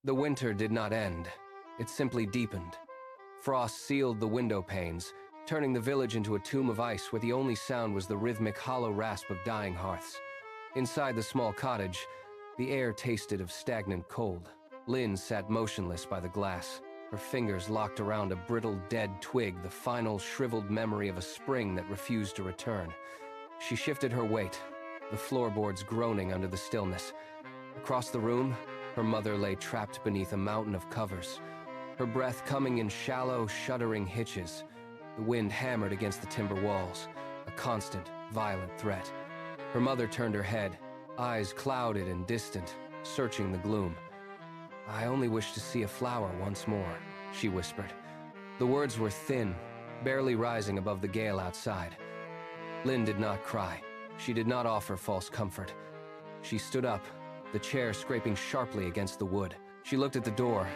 The winter did not end. It simply deepened. Frost sealed the window panes, turning the village into a tomb of ice where the only sound was the rhythmic hollow rasp of dying hearths. Inside the small cottage, the air tasted of stagnant cold. Lynn sat motionless by the glass, her fingers locked around a brittle dead twig, the final shriveled memory of a spring that refused to return. She shifted her weight, the floorboards groaning under the stillness. Across the room, her mother lay trapped beneath a mountain of covers, her breath coming in shallow, shuddering hitches. The wind hammered against the timber walls, a constant, violent threat. Her mother turned her head, eyes clouded and distant, searching the gloom. "I only wish to see a flower once more," she whispered. The words were thin, barely rising above the gale outside. Lynn did not cry. She did not offer false comfort. She stood up, the chair scraping sharply against the wood. She looked at the door,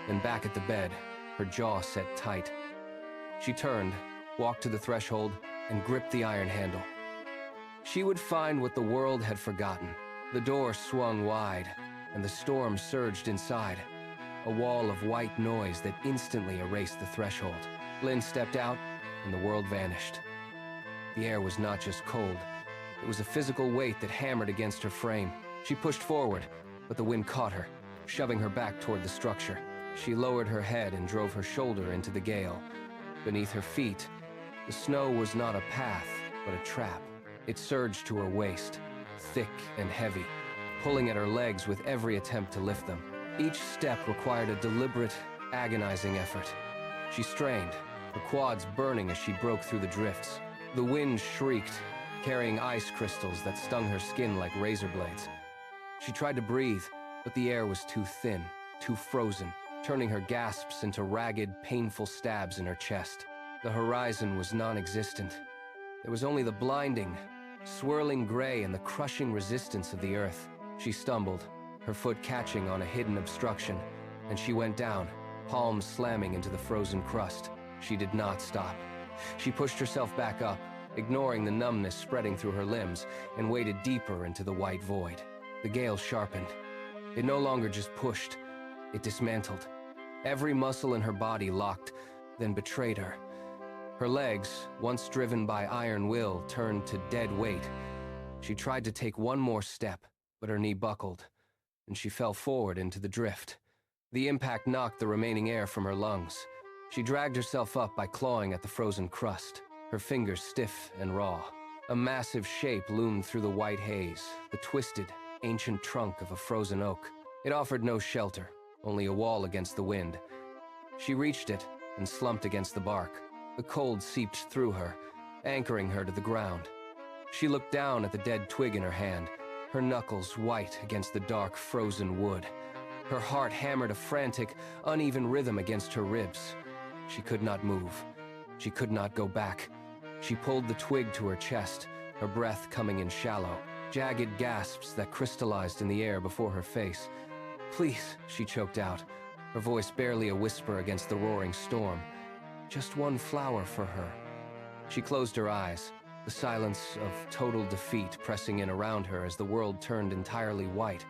then back at the bed, her jaw set tight. She turned, walked to the threshold, and gripped the iron handle. She would find what the world had forgotten. The door swung wide, and the storm surged inside, a wall of white noise that instantly erased the threshold. Lynn stepped out, and the world vanished. The air was not just cold. It was a physical weight that hammered against her frame. She pushed forward, but the wind caught her, shoving her back toward the structure. She lowered her head and drove her shoulder into the gale. Beneath her feet, the snow was not a path, but a trap. It surged to her waist, thick and heavy, pulling at her legs with every attempt to lift them. Each step required a deliberate, agonizing effort. She strained, her quads burning as she broke through the drifts. The wind shrieked, carrying ice crystals that stung her skin like razor blades. She tried to breathe, but the air was too thin, too frozen, turning her gasps into ragged, painful stabs in her chest. The horizon was non-existent. There was only the blinding, swirling gray and the crushing resistance of the earth. She stumbled, her foot catching on a hidden obstruction, and she went down, palms slamming into the frozen crust. She did not stop. She pushed herself back up, ignoring the numbness spreading through her limbs, and waded deeper into the white void. The gale sharpened. It no longer just pushed, it dismantled. Every muscle in her body locked, then betrayed her. Her legs, once driven by iron will, turned to dead weight. She tried to take one more step, but her knee buckled, and she fell forward into the drift. The impact knocked the remaining air from her lungs. She dragged herself up by clawing at the frozen crust, her fingers stiff and raw. A massive shape loomed through the white haze, the twisted, ancient trunk of a frozen oak. It offered no shelter, only a wall against the wind. She reached it and slumped against the bark. The cold seeped through her, anchoring her to the ground. She looked down at the dead twig in her hand, her knuckles white against the dark, frozen wood. Her heart hammered a frantic, uneven rhythm against her ribs. She could not move. She could not go back. She pulled the twig to her chest, her breath coming in shallow, jagged gasps that crystallized in the air before her face. "Please," she choked out, her voice barely a whisper against the roaring storm. Just one flower for her. She closed her eyes, the silence of total defeat pressing in around her as the world turned entirely white.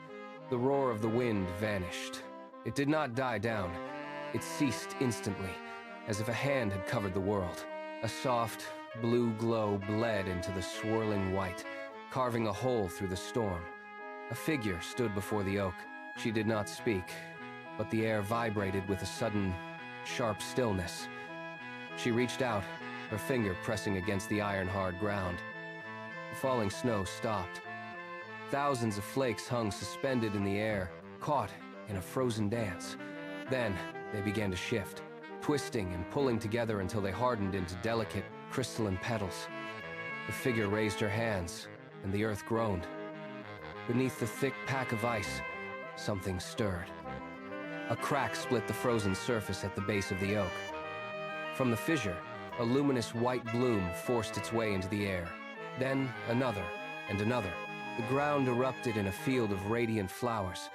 The roar of the wind vanished. It did not die down. It ceased instantly, as if a hand had covered the world. A soft, blue glow bled into the swirling white, carving a hole through the storm. A figure stood before the oak. She did not speak, but the air vibrated with a sudden, sharp stillness. She reached out, her finger pressing against the iron-hard ground. The falling snow stopped. Thousands of flakes hung suspended in the air, caught in a frozen dance. Then they began to shift, twisting and pulling together until they hardened into delicate, crystalline petals. The figure raised her hands, and the earth groaned. Beneath the thick pack of ice, something stirred. A crack split the frozen surface at the base of the oak. From the fissure, a luminous white bloom forced its way into the air. Then another, and another. The ground erupted in a field of radiant flowers,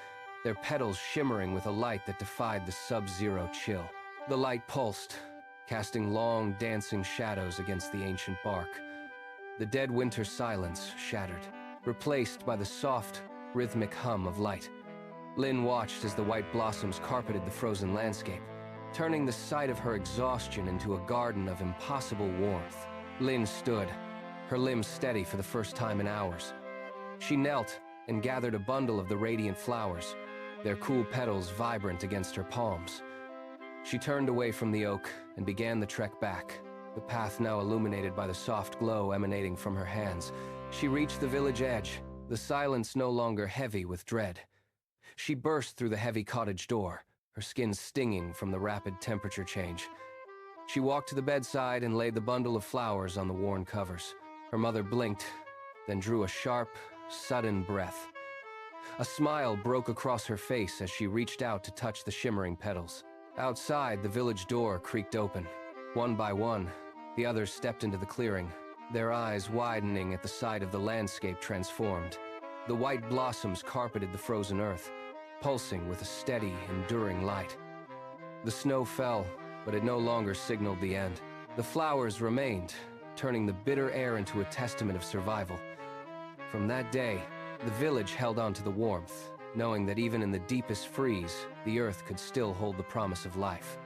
their petals shimmering with a light that defied the sub-zero chill. The light pulsed, casting long, dancing shadows against the ancient bark. The dead winter silence shattered, replaced by the soft, rhythmic hum of light. Lin watched as the white blossoms carpeted the frozen landscape, turning the sight of her exhaustion into a garden of impossible warmth. Lin stood, her limbs steady for the first time in hours. She knelt and gathered a bundle of the radiant flowers, their cool petals vibrant against her palms. She turned away from the oak and began the trek back, the path now illuminated by the soft glow emanating from her hands. She reached the village edge, the silence no longer heavy with dread. She burst through the heavy cottage door, her skin stinging from the rapid temperature change. She walked to the bedside and laid the bundle of flowers on the worn covers. Her mother blinked, then drew a sharp, sudden breath. A smile broke across her face as she reached out to touch the shimmering petals. Outside, the village door creaked open. One by one, the others stepped into the clearing, their eyes widening at the sight of the landscape transformed. The white blossoms carpeted the frozen earth, pulsing with a steady, enduring light. The snow fell, but it no longer signaled the end. The flowers remained, turning the bitter air into a testament of survival. From that day, the village held on to the warmth, knowing that even in the deepest freeze, the earth could still hold the promise of life.